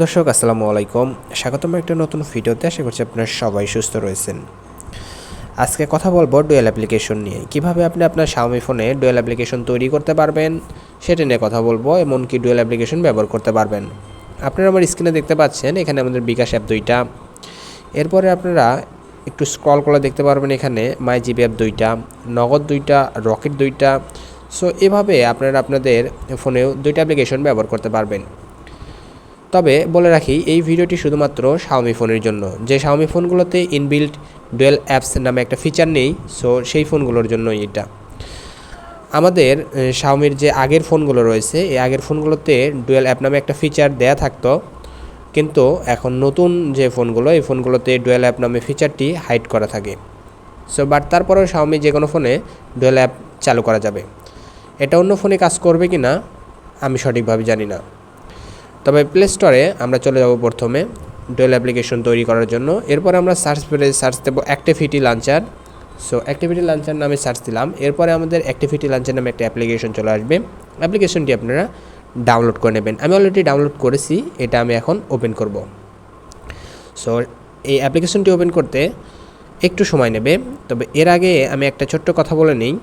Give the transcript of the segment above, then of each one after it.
দর্শক আসসালামু আলাইকুম, স্বাগতম একটা নতুন ভিডিওতে। আশা করছি আপনারা সবাই সুস্থ রয়েছেন। আজকে কথা বলবো ডুয়েল অ্যাপ্লিকেশন নিয়ে। কিভাবে আপনি আপনার Xiaomi ফোনে ডুয়েল অ্যাপ্লিকেশন তৈরি করতে পারবেন সেটা নিয়ে কথা বলবো, এমনকি ডুয়েল অ্যাপ্লিকেশন ব্যবহার করতে পারবেন। আপনারা আমার স্ক্রিনে দেখতে পাচ্ছেন এখানে আমাদের বিকাশ অ্যাপ দুইটা। এরপরে আপনারা একটু স্ক্রল করে দেখতে পারবেন এখানে মাই জিবি অ্যাপ দুইটা, নগদ দুইটা, রকেট দুইটা। সো এভাবে আপনারা আপনাদের ফোনেও দুইটা অ্যাপ্লিকেশন ব্যবহার করতে পারবেন। তবে বলে রাখি, এই ভিডিওটি শুধুমাত্র Xiaomi ফোনের জন্য। যে Xiaomi ফোনগুলোতে ইনবিল্ট ডুয়েল অ্যাপস নামে একটা ফিচার নেই, সো সেই ফোনগুলোর জন্য এটা। আমাদের Xiaomiর যে আগের ফোনগুলো রয়েছে, এই আগের ফোনগুলোতে ডুয়েল অ্যাপ নামে একটা ফিচার দেয়া থাকতো, কিন্তু এখন নতুন যে ফোনগুলো, এই ফোনগুলোতে ডুয়েল অ্যাপ নামে ফিচারটি হাইড করা থাকে। সো বাট তারপরেও Xiaomi যে কোনো ফোনে ডুয়েল অ্যাপ চালু করা যাবে। এটা অন্য ফোনে কাজ করবে কি না আমি সঠিকভাবে জানি না। তবে প্লে স্টোরে আমরা চলে যাব প্রথমে ডুয়েল অ্যাপ্লিকেশন তৈরি করার জন্য। এরপরে আমরা সার্চ দেবো activity launcher. So activity launcher নামে সার্চ দিলাম। এরপরে আমাদের অ্যাক্টিভিটি লঞ্চার নামে একটা অ্যাপ্লিকেশন চলে আসবে। অ্যাপ্লিকেশনটি আপনারা ডাউনলোড করে নেবেন। আমি অলরেডি ডাউনলোড করেছি, এটা আমি এখন ওপেন করব। সো এই অ্যাপ্লিকেশনটি ওপেন করতে একটু সময় নেবে। তবে এর আগে আমি একটা ছোট্ট কথা বলে নিই,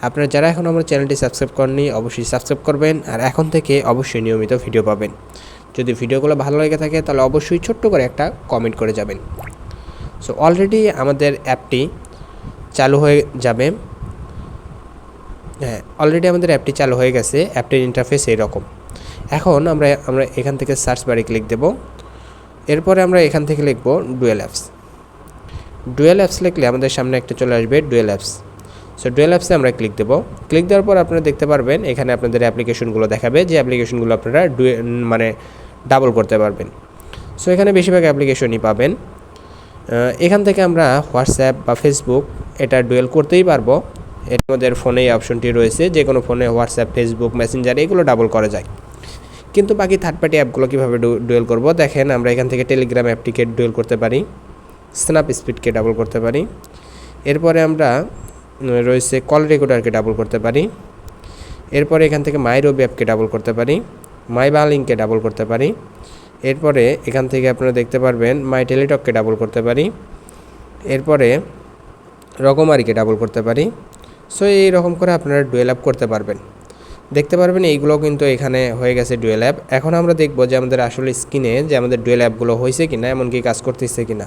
আপনারা যারা এখন আমার চ্যানেলটি সাবস্ক্রাইব করেননি অবশ্যই সাবস্ক্রাইব করবেন, আর এখন থেকে অবশ্যই নিয়মিত ভিডিও পাবেন। যদি ভিডিওগুলো ভালো লেগে থাকে তাহলে অবশ্যই ছোট্ট করে একটা কমেন্ট করে যাবেন। সো অলরেডি আমাদের অ্যাপটি চালু হয়ে যাবে। অলরেডি আমাদের অ্যাপটি চালু হয়ে গেছে। অ্যাপটির ইন্টারফেস এইরকম। এখন আমরা এখান থেকে সার্চ বারে ক্লিক দেব। এরপরে আমরা এখান থেকে লিখব ডুয়েল অ্যাপস। ডুয়েল অ্যাপস লিখলে আমাদের সামনে একটা চলে আসবে ডুয়েল অ্যাপস। সো ডুয়েল অ্যাপসে আমরা ক্লিক দেব। ক্লিক দেওয়ার পর আপনারা দেখতে পারবেন এখানে আপনাদের অ্যাপ্লিকেশনগুলো দেখাবে, যে অ্যাপ্লিকেশনগুলো আপনারা ডাবল করতে পারবেন। সো এখানে বেশিরভাগ অ্যাপ্লিকেশনই পাবেন। এখান থেকে আমরা হোয়াটসঅ্যাপ বা ফেসবুক এটা ডুয়েল করতেই পারবো। এর আমাদের ফোনে এই অপশনটি রয়েছে, যে কোনো ফোনে হোয়াটসঅ্যাপ, ফেসবুক, মেসেঞ্জার এগুলো ডাবল করা যায়। কিন্তু বাকি থার্ড পার্টি অ্যাপগুলো কীভাবে ডুয়েল করব দেখেন। আমরা এখান থেকে টেলিগ্রাম অ্যাপটিকে ডুয়েল করতে পারি, স্ন্যাপ স্পিডকে ডাবল করতে পারি। এরপরে আমরা রয়েছে কল রেকর্ডারকে ডাবল করতে পারি। এরপরে এখান থেকে মাই রবি অ্যাপকে ডাবল করতে পারি, মাই বালিংকে ডাবল করতে পারি। এরপরে এখান থেকে আপনারা দেখতে পারবেন মাই টেলিটককে ডাবল করতে পারি। এরপরে রকমারিকে ডাবল করতে পারি। সো এই রকম করে আপনারা ডুয়েল অ্যাপ করতে পারবেন। দেখতে পারবেন এইগুলো কিন্তু এখানে হয়ে গেছে ডুয়েল অ্যাপ। এখন আমরা দেখব যে আমাদের আসলে স্ক্রিনে যে আমাদের ডুয়েল অ্যাপগুলো হয়েছে কিনা, এমনকি কাজ করতেছে কিনা।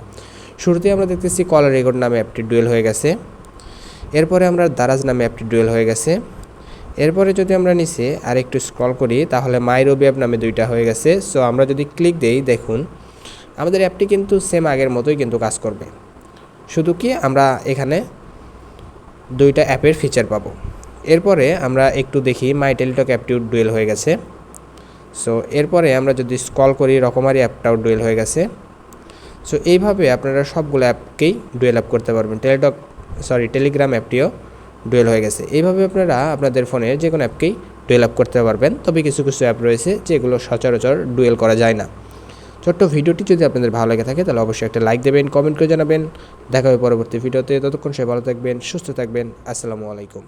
শুরুতেই আমরা দেখতেছি কল রেকর্ড নামে অ্যাপটি ডুয়েল হয়ে গেছে। এরপরে আমরা দারাজ নামে অ্যাপটি ডুয়েল হয়ে গেছে। এরপরে যদি আমরা নিচে আর একটু স্ক্রল করি তাহলে মাই রবি অ্যাপ নামে দুইটা হয়ে গেছে। সো আমরা যদি ক্লিক দেই দেখুন আমাদের অ্যাপটি কিন্তু সেম আগের মতোই কিন্তু কাজ করবে, শুধু কি আমরা এখানে দুইটা অ্যাপের ফিচার পাবো। এরপরে আমরা একটু দেখি মাই টেলিটক অ্যাপটিও ডুয়েল হয়ে গেছে। সো এরপরে আমরা যদি স্ক্রল করি রকমারি অ্যাপটাও ডুয়েল হয়ে গেছে। সো এইভাবে আপনারা সবগুলো অ্যাপকেই ডুয়েল অ্যাপ করতে পারবেন। টেলিগ্রাম অ্যাপটিও ডুয়েল হয়ে গেছে। এইভাবে আপনারা আপনাদের ফোনের যে কোনো অ্যাপকেই ডুয়েল অ্যাপ করতে পারবেন। তবে কিছু কিছু অ্যাপ রয়েছে যেগুলো সচরাচর ডুয়েল করা যায় না। ছোট্ট ভিডিওটি যদি আপনাদের ভালো লেগে থাকে তাহলে অবশ্যই একটা লাইক দেবেন, কমেন্ট করে জানাবেন। দেখা হবে পরবর্তী ভিডিওতে। ততক্ষণ সবাই ভালো থাকবেন, সুস্থ থাকবেন। আসসালামু আলাইকুম।